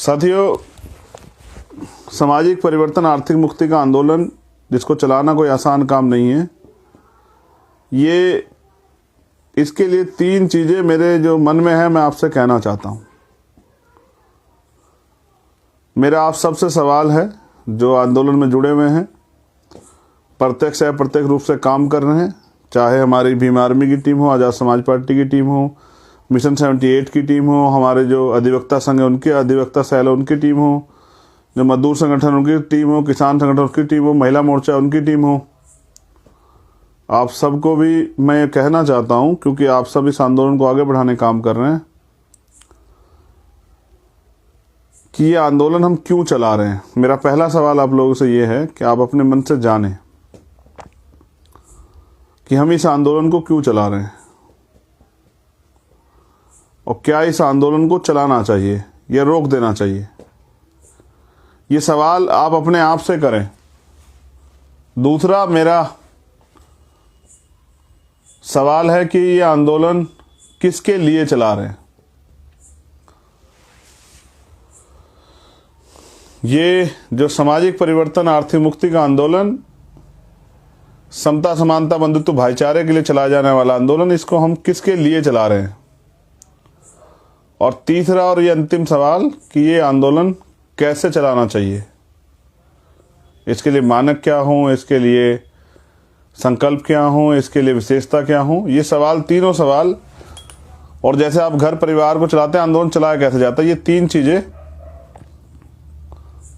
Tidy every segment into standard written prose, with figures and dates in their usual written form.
साथियों, सामाजिक परिवर्तन आर्थिक मुक्ति का आंदोलन जिसको चलाना कोई आसान काम नहीं है। ये इसके लिए 3 चीज़ें मेरे जो मन में है मैं आपसे कहना चाहता हूँ। मेरा आप सबसे सवाल है जो आंदोलन में जुड़े हुए हैं, प्रत्यक्ष या अप्रत्यक्ष रूप से काम कर रहे हैं, चाहे हमारी भीम आर्मी की टीम हो, आज़ाद समाज पार्टी की टीम हो, मिशन 78 की टीम हो, हमारे जो अधिवक्ता संघ है उनके अधिवक्ता सेल है उनकी टीम हो, जो मजदूर संगठन उनकी टीम हो, किसान संगठन उनकी टीम हो, महिला मोर्चा उनकी टीम हो। आप सबको भी मैं कहना चाहता हूं, क्योंकि आप सब इस आंदोलन को आगे बढ़ाने काम कर रहे हैं, कि ये आंदोलन हम क्यों चला रहे हैं। मेरा पहला सवाल आप लोगों से ये है कि आप अपने मन से जानें कि हम इस आंदोलन को क्यों चला रहे हैं और क्या इस आंदोलन को चलाना चाहिए या रोक देना चाहिए। ये सवाल आप अपने आप से करें। दूसरा मेरा सवाल है कि ये आंदोलन किसके लिए चला रहे हैं। ये जो सामाजिक परिवर्तन आर्थिक मुक्ति का आंदोलन, समता समानता बंधुत्व भाईचारे के लिए चलाया जाने वाला आंदोलन, इसको हम किसके लिए चला रहे हैं। और तीसरा और ये अंतिम सवाल कि ये आंदोलन कैसे चलाना चाहिए, इसके लिए मानक क्या हों, इसके लिए संकल्प क्या हों, इसके लिए विशेषता क्या हों। ये सवाल, तीनों सवाल, और जैसे आप घर परिवार को चलाते हैं आंदोलन चलाया कैसे जाता है, ये 3 चीज़ें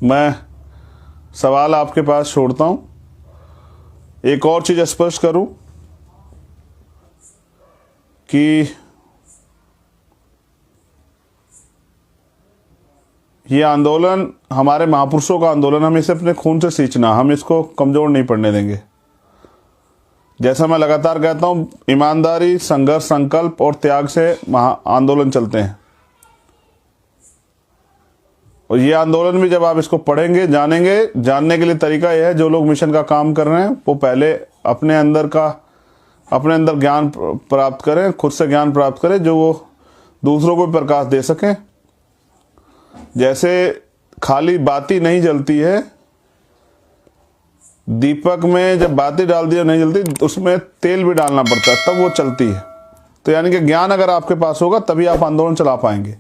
मैं सवाल आपके पास छोड़ता हूं। एक और चीज़ स्पष्ट करूं कि ये आंदोलन हमारे महापुरुषों का आंदोलन, हम इसे अपने खून से सींचना, हम इसको कमज़ोर नहीं पड़ने देंगे। जैसा मैं लगातार कहता हूँ, ईमानदारी, संघर्ष, संकल्प और त्याग से आंदोलन चलते हैं। और ये आंदोलन भी जब आप इसको पढ़ेंगे, जानेंगे, जानने के लिए तरीका यह है, जो लोग मिशन का काम कर रहे हैं वो पहले अपने अंदर ज्ञान प्राप्त करें, खुद से ज्ञान प्राप्त करें, जो वो दूसरों को भी प्रकाश दे सकें। जैसे खाली बाती नहीं जलती है, दीपक में जब बाती डाल दी नहीं जलती, उसमें तेल भी डालना पड़ता है तब वो चलती है। तो यानी कि ज्ञान अगर आपके पास होगा तभी आप आंदोलन चला पाएंगे।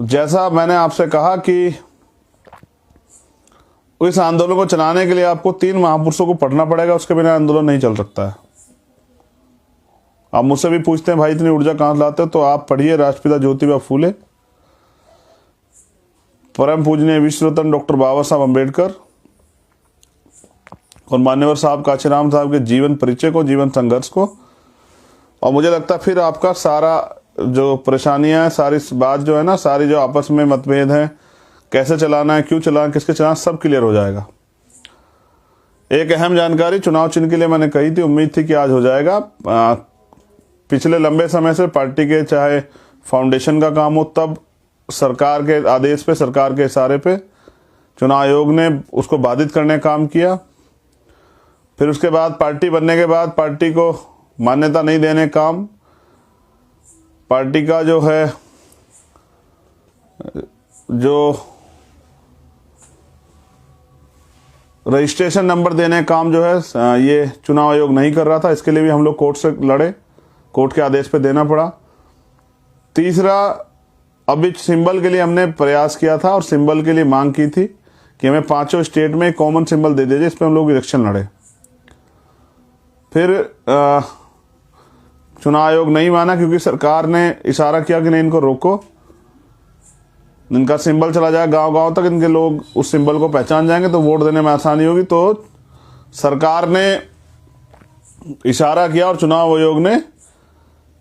जैसा मैंने आपसे कहा कि इस आंदोलन को चलाने के लिए आपको 3 महापुरुषों को पढ़ना पड़ेगा, उसके बिना आंदोलन नहीं चल सकता है। आप मुझसे भी पूछते हैं भाई इतनी ऊर्जा कहाँ से लाते हो, तो आप पढ़िए राष्ट्रपिता ज्योतिबा फूले, परम पूजनीय विश्व रत्न डॉक्टर बाबा साहब अम्बेडकर और मान्यवर साहब कांचीराम साहब के जीवन परिचय को, जीवन संघर्ष को। और मुझे लगता है फिर आपका सारा जो परेशानियां हैं, सारी बात जो है ना, सारी जो आपस में मतभेद हैं, कैसे चलाना है, क्यों चलाना, किसके चलाना, सब क्लियर हो जाएगा। एक अहम जानकारी चुनाव चिन्ह के लिए मैंने कही थी, उम्मीद थी कि आज हो जाएगा। पिछले लंबे समय से पार्टी के चाहे फाउंडेशन का काम हो, तब सरकार के आदेश पे, सरकार के इशारे पे चुनाव आयोग ने उसको बाधित करने का काम किया। फिर उसके बाद पार्टी बनने के बाद पार्टी को मान्यता नहीं देने का काम, पार्टी का जो है जो रजिस्ट्रेशन नंबर देने का काम जो है ये चुनाव आयोग नहीं कर रहा था। इसके लिए भी हम लोग कोर्ट से लड़े, कोर्ट के आदेश पे देना पड़ा। तीसरा, अभी सिंबल के लिए हमने प्रयास किया था और सिंबल के लिए मांग की थी कि हमें 5 स्टेट में कॉमन सिंबल दे दीजिए, इस पर हम लोग इलेक्शन लड़े। फिर चुनाव आयोग नहीं माना, क्योंकि सरकार ने इशारा किया कि नहीं इनको रोको, इनका सिंबल चला जाए गांव-गांव तक, इनके लोग उस सिंबल को पहचान जाएंगे तो वोट देने में आसानी होगी। तो सरकार ने इशारा किया और चुनाव आयोग ने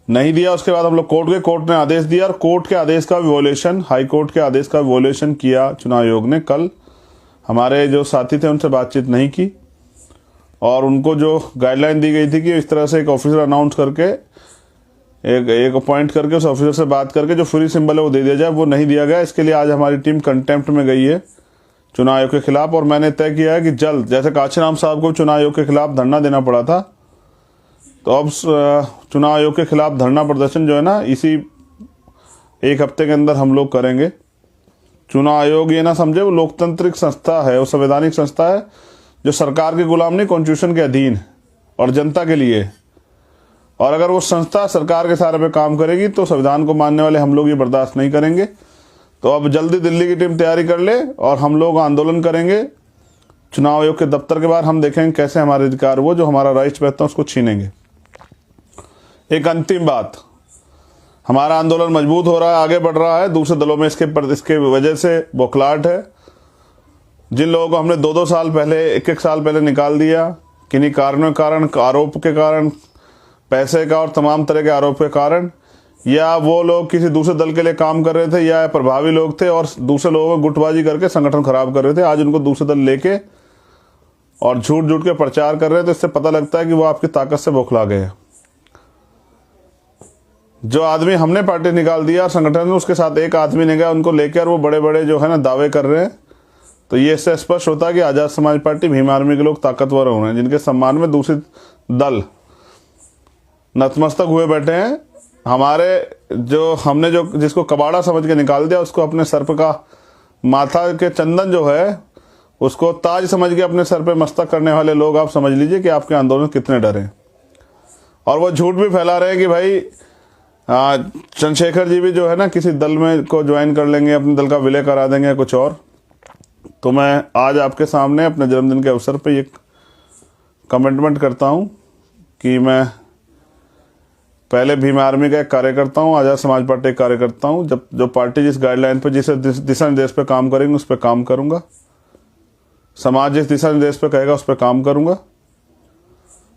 नहीं दिया। उसके बाद हम लोग कोर्ट ने आदेश दिया और कोर्ट के आदेश का विओलेशन, हाई कोर्ट के आदेश का विओलेशन किया चुनाव आयोग ने। कल हमारे जो साथी थे उनसे बातचीत नहीं की और उनको जो गाइडलाइन दी गई थी कि इस तरह से एक ऑफिसर अनाउंस करके, एक अपॉइंट करके उस ऑफिसर से बात करके जो फ्री सिंबल है वो दे दिया जाए, वो नहीं दिया गया। इसके लिए आज हमारी टीम कंटेम्प्ट में गई है चुनाव आयोग के खिलाफ। और मैंने तय किया है कि जल्द, जैसे कांचीराम साहब को चुनाव आयोग के खिलाफ धरना देना पड़ा था, तो अब चुनाव आयोग के खिलाफ धरना प्रदर्शन जो है ना, इसी 1 हफ्ते के अंदर हम लोग करेंगे। चुनाव आयोग ये ना समझे वो लोकतांत्रिक संस्था है, वो संवैधानिक संस्था है जो सरकार के गुलाम नहीं, कॉन्स्टिट्यूशन के अधीन और जनता के लिए। और अगर वो संस्था सरकार के सारे पे काम करेगी तो संविधान को मानने वाले हम लोग ये बर्दाश्त नहीं करेंगे। तो अब जल्दी दिल्ली की टीम तैयारी कर ले और हम लोग आंदोलन करेंगे। चुनाव आयोग के दफ्तर के बाहर हम देखेंगे कैसे हमारे अधिकार वो जो हमारा राइट्स चाहते हैं उसको छीनेंगे। एक अंतिम बात, हमारा आंदोलन मजबूत हो रहा है, आगे बढ़ रहा है। दूसरे दलों में इसके वजह से बौखलाहट है। जिन लोगों को हमने 2-2 साल पहले, 1-1 साल पहले निकाल दिया, किन्हीं कारणों के कारण, आरोप के कारण, पैसे का और तमाम तरह के आरोप के कारण, या वो लोग किसी दूसरे दल के लिए काम कर रहे थे या प्रभावी लोग थे और दूसरे लोगों को गुटबाजी करके संगठन खराब कर रहे थे, आज उनको दूसरे दल लेके और झूठ झूठ के प्रचार कर रहे हैं। तो इससे पता लगता है कि वो आपकी ताकत से बौखला गए हैं। जो आदमी हमने पार्टी निकाल दिया संगठन में, उसके साथ एक आदमी नहीं गया, उनको लेकर वो बड़े बड़े जो है ना दावे कर रहे हैं। तो ये इससे स्पष्ट होता है कि आज़ाद समाज पार्टी, भीम आर्मी के लोग ताकतवर हो रहे हैं, जिनके सम्मान में दूसरे दल नतमस्तक हुए बैठे हैं। हमने जिसको कबाड़ा समझ के निकाल दिया, उसको अपने सर पे का माथा के चंदन जो है उसको ताज समझ के अपने सर पे मस्तक करने वाले लोग, आप समझ लीजिए कि आपके आंदोलन कितने डरे। और वो झूठ भी फैला रहे हैं कि भाई चंद्रशेखर जी भी जो है ना किसी दल में को ज्वाइन कर लेंगे, अपने दल का विलय करा देंगे कुछ और। तो मैं आज आपके सामने अपने जन्मदिन के अवसर पे ये कमिटमेंट करता हूँ कि मैं पहले भीम आर्मी का एक कार्यकर्ता हूँ, आज़ाद समाज पार्टी का कार्यकर्ता हूँ। जब जो पार्टी जिस गाइडलाइन पर, जिस दिशा निर्देश पे काम करेंगे उस पर काम करूँगा। समाज जिस दिशा निर्देश पे कहेगा उस पर काम करूँगा।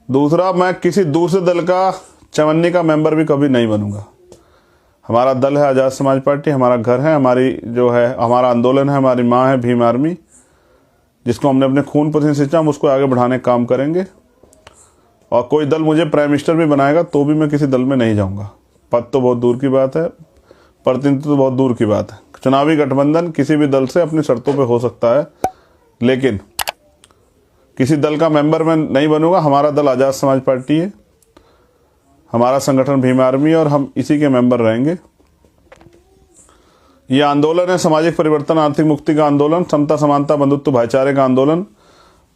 दूसरा, मैं किसी दूसरे दल का चवन्नी का मेंबर भी कभी नहीं बनूंगा। हमारा दल है आज़ाद समाज पार्टी, हमारा घर है, हमारी जो है हमारा आंदोलन है, हमारी माँ है भीम आर्मी, जिसको हमने अपने खून पसीने सींचा, हम उसको आगे बढ़ाने का काम करेंगे। और कोई दल मुझे प्राइम मिनिस्टर भी बनाएगा तो भी मैं किसी दल में नहीं जाऊंगा। पद तो बहुत दूर की बात है, प्रतिनिधित्व तो बहुत दूर की बात है। चुनावी गठबंधन किसी भी दल से अपनी शर्तों पे हो सकता है, लेकिन किसी दल का मेंबर मैं नहीं बनूंगा। हमारा दल आज़ाद समाज पार्टी है, हमारा संगठन भीम आर्मी, और हम इसी के मेंबर रहेंगे। ये आंदोलन है सामाजिक परिवर्तन, आर्थिक मुक्ति का आंदोलन, समता समानता बंधुत्व भाईचारे का आंदोलन,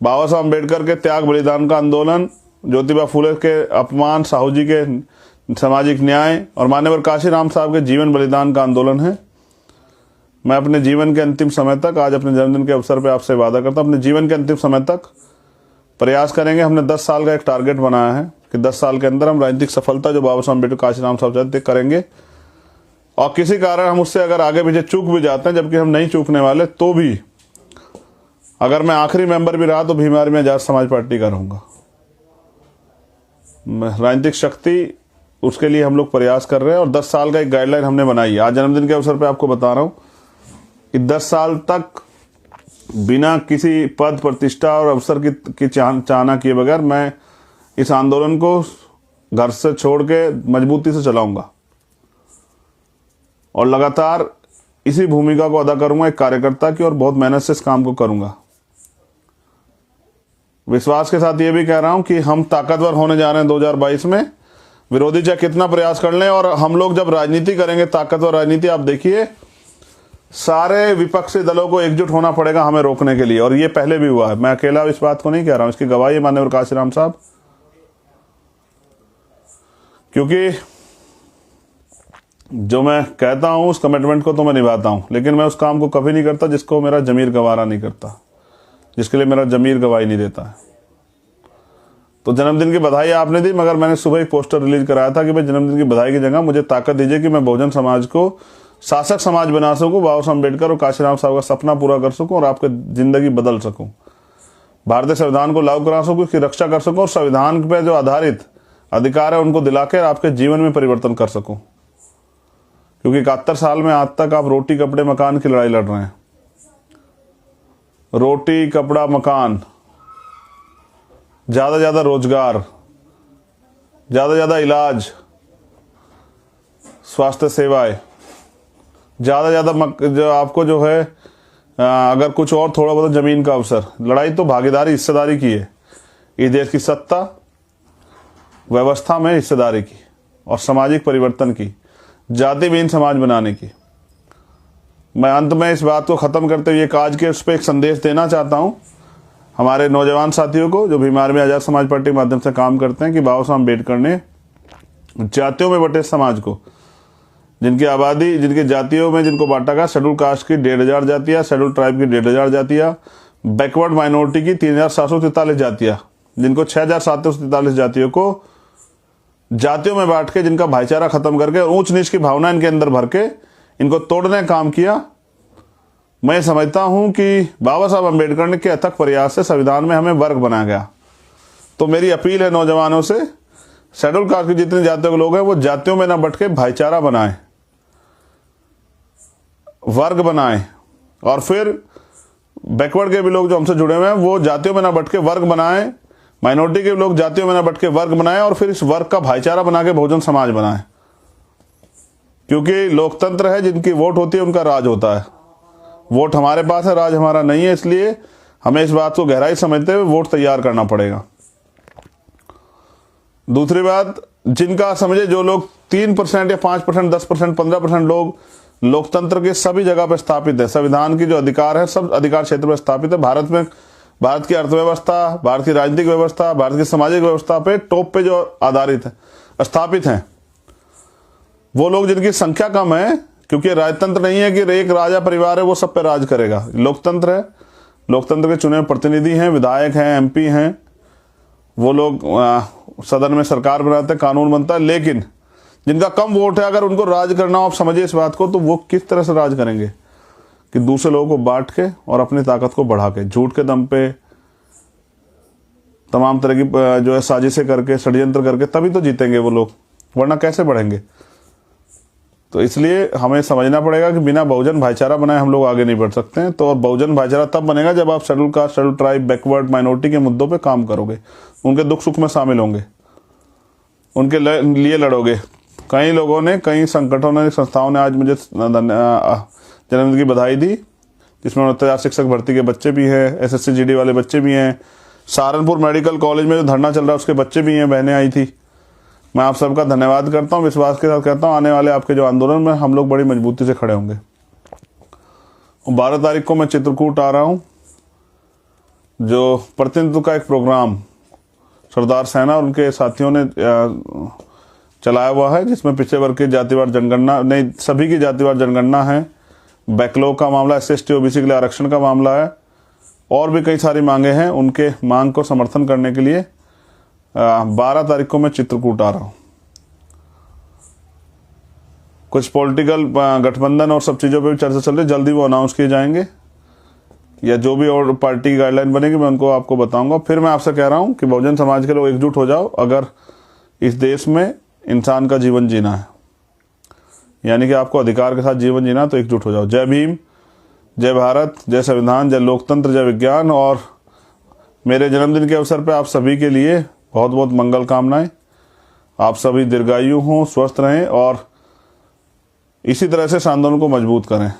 बाबा साहब अम्बेडकर के त्याग बलिदान का आंदोलन, ज्योतिबा फूले के अपमान, साहू जी के सामाजिक न्याय और मान्यवर काशीराम साहब के जीवन बलिदान का आंदोलन है। मैं अपने जीवन के अंतिम समय तक, आज अपने जन्मदिन के अवसर पर आपसे वादा करता हूँ, अपने जीवन के अंतिम समय तक प्रयास करेंगे। हमने 10 साल का एक टारगेट बनाया है कि 10 साल के अंदर हम राजनीतिक सफलता जो बाबा साहब अम्बेडकर काशीराम साहब चाहते करेंगे। और किसी कारण हम उससे अगर आगे पीछे चूक भी जाते हैं, जबकि हम नहीं चूकने वाले, तो भी अगर मैं आखिरी मेंबर भी रहा तो भीम आर्मी में आज़ाद समाज पार्टी का रहूंगा। राजनीतिक शक्ति, उसके लिए हम लोग प्रयास कर रहे हैं और 10 साल का एक गाइडलाइन हमने बनाई है। आज जन्मदिन के अवसर पर आपको बता रहा हूँ कि 10 साल तक बिना किसी पद प्रतिष्ठा और अवसर की चाहना किए बगैर मैं इस आंदोलन को घर से छोड़ के मजबूती से चलाऊंगा और लगातार इसी भूमिका को अदा करूंगा एक कार्यकर्ता की, और बहुत मेहनत से इस काम को करूंगा। विश्वास के साथ ये भी कह रहा हूं कि हम ताकतवर होने जा रहे हैं 2022 में। विरोधी चाहे कितना प्रयास कर लें, और हम लोग जब राजनीति करेंगे, ताकतवर राजनीति, आप देखिए सारे विपक्षी दलों को एकजुट होना पड़ेगा हमें रोकने के लिए। और ये पहले भी हुआ है, मैं अकेला इस बात को नहीं कह रहा हूं, इसकी गवाही माननीय काशीराम साहब। क्योंकि जो मैं कहता हूं उस कमिटमेंट को तो मैं निभाता हूं, लेकिन मैं उस काम को कभी नहीं करता जिसको मेरा जमीर गवारा नहीं करता, जिसके लिए मेरा जमीर गवाही नहीं देता है। तो जन्मदिन की बधाई आपने दी, मगर मैंने सुबह एक पोस्टर रिलीज कराया था कि भाई जन्मदिन की बधाई की जगह मुझे ताकत दीजिए कि मैं बहुजन समाज को शासक समाज बना सकूं, बाबा साहब अम्बेडकर और काशीराम साहब का सपना पूरा कर सकूं और आपकी जिंदगी बदल सकूं, भारतीय संविधान को लागू करा सकूं, उसकी रक्षा कर सकूं और संविधान पे जो आधारित अधिकार है उनको दिलाकर आपके जीवन में परिवर्तन कर सकूं। क्योंकि 71 साल में आज तक आप रोटी कपड़े मकान की लड़ाई लड़ रहे हैं। रोटी कपड़ा मकान, ज्यादा ज्यादा रोजगार, ज्यादा ज्यादा इलाज, स्वास्थ्य सेवाएं, ज्यादा ज्यादा जो आपको जो है अगर कुछ और थोड़ा बहुत जमीन का अवसर। लड़ाई तो भागीदारी हिस्सेदारी की है, इस देश की सत्ता व्यवस्था में हिस्सेदारी की और सामाजिक परिवर्तन की। जाति विहीन समाज बनाने की। मैं अंत में इस बात को ख़त्म करते हुए आज के उस पर एक संदेश देना चाहता हूँ हमारे नौजवान साथियों को जो बीमार में आज़ाद समाज पार्टी के माध्यम से काम करते हैं कि बाबा साहब अम्बेडकर ने जातियों में बटे समाज को, जिनकी आबादी, जिनकी जातियों में जिनको बांटा गया, शेड्यूल कास्ट की 1,500 जातियाँ, शेड्यूल ट्राइब की 1,500 जातियाँ, बैकवर्ड माइनॉरिटी की 3,743 जातियाँ, जिनको 6,743 जातियों को जातियों में बांट के, जिनका भाईचारा खत्म करके और ऊंच नीच की भावना इनके अंदर भर के इनको तोड़ने का काम किया। मैं समझता हूं कि बाबा साहब अम्बेडकर ने के अथक प्रयास से संविधान में हमें वर्ग बनाया गया। तो मेरी अपील है नौजवानों से, शेड्यूल कास्ट की जितनी जातियों के लोग हैं वो जातियों में ना बट के भाईचारा बनाएं, वर्ग बनाएं, और फिर बैकवर्ड के भी लोग जो हमसे जुड़े हुए हैं वो जातियों में ना बट के वर्ग बनाएं, माइनॉरिटी के लोग जातियों में ना बट के वर्ग बनाएं, और फिर इस वर्ग का भाईचारा बना के बहुजन समाज बनाएं। क्योंकि लोकतंत्र है, जिनकी वोट होती है उनका राज होता है। वोट हमारे पास है, राज हमारा नहीं है, इसलिए हमें इस बात को गहराई समझते हुए वोट तैयार करना पड़ेगा। दूसरी बात, जिनका समझे जो लोग 3% या 5%, 10%, 15% लोग लोकतंत्र के सभी जगह पर स्थापित है, संविधान की जो अधिकार है सब अधिकार क्षेत्र में स्थापित है। भारत में, भारत की अर्थव्यवस्था, भारत की राजनीतिक व्यवस्था, भारत की सामाजिक व्यवस्था पे टॉप पे जो आधारित है, स्थापित हैं, वो लोग जिनकी संख्या कम है, क्योंकि राजतंत्र नहीं है कि एक राजा परिवार है वो सब पे राज करेगा। लोकतंत्र है, लोकतंत्र के चुने प्रतिनिधि हैं, विधायक हैं, एमपी हैं, वो लोग सदन में सरकार बनाते हैं, कानून बनता है। लेकिन जिनका कम वोट है, अगर उनको राज करना हो, आप समझिए इस बात को, तो वो किस तरह से राज करेंगे कि दूसरे लोगों को बांट के और अपनी ताकत को बढ़ा के, झूठ के दम पे तमाम तरह की जो है साजिशें करके, षड्यंत्र करके, तभी तो जीतेंगे वो लोग, वरना कैसे बढ़ेंगे। तो इसलिए हमें समझना पड़ेगा कि बिना बहुजन भाईचारा बनाए हम लोग आगे नहीं बढ़ सकते हैं। तो और बहुजन भाईचारा तब बनेगा जब आप schedule caste, schedule tribe, backward, minority के मुद्दों पे काम करोगे, उनके दुख सुख में शामिल होंगे, उनके लिए लड़ोगे। कई लोगों ने, कई संगठनों ने, संस्थाओं ने आज मुझे जन्मदिन की बधाई दी, जिसमें 69 शिक्षक भर्ती के बच्चे भी हैं, SSC GD वाले बच्चे भी हैं, सहारनपुर मेडिकल कॉलेज में जो धरना चल रहा है उसके बच्चे भी हैं, बहनें आई थी। मैं आप सबका धन्यवाद करता हूं, विश्वास के साथ कहता हूं आने वाले आपके जो आंदोलन में हम लोग बड़ी मजबूती से खड़े होंगे। 12 तारीख को मैं चित्रकूट आ रहा हूं, जो प्रतिनिधित्व का एक प्रोग्राम सरदार सेना और उनके साथियों ने चलाया हुआ है, जिसमें पिछड़े वर्ग की जातिवार जनगणना, नहीं सभी की जातिवार जनगणना है, बैकलॉग का मामला, SC/ST OBC के लिए आरक्षण का मामला है, और भी कई सारी मांगे हैं। उनके मांग को समर्थन करने के लिए 12 तारीख को मैं चित्रकूट आ रहा हूं। कुछ पॉलिटिकल गठबंधन और सब चीज़ों पे भी चर्चा चल रही है, जल्दी वो अनाउंस किए जाएंगे, या जो भी और पार्टी की गाइडलाइन बनेगी मैं उनको आपको बताऊंगा। फिर मैं आपसे कह रहा हूं कि बहुजन समाज के लोग एकजुट हो जाओ, अगर इस देश में इंसान का जीवन जीना है, यानी कि आपको अधिकार के साथ जीवन जीना, तो एकजुट हो जाओ। जय भीम, जय भारत, जय संविधान, जय लोकतंत्र, जय विज्ञान। और मेरे जन्मदिन के अवसर पर आप सभी के लिए बहुत बहुत मंगल कामनाएं। आप सभी दीर्घायु हों, स्वस्थ रहें और इसी तरह से इस आंदोलन को मजबूत करें।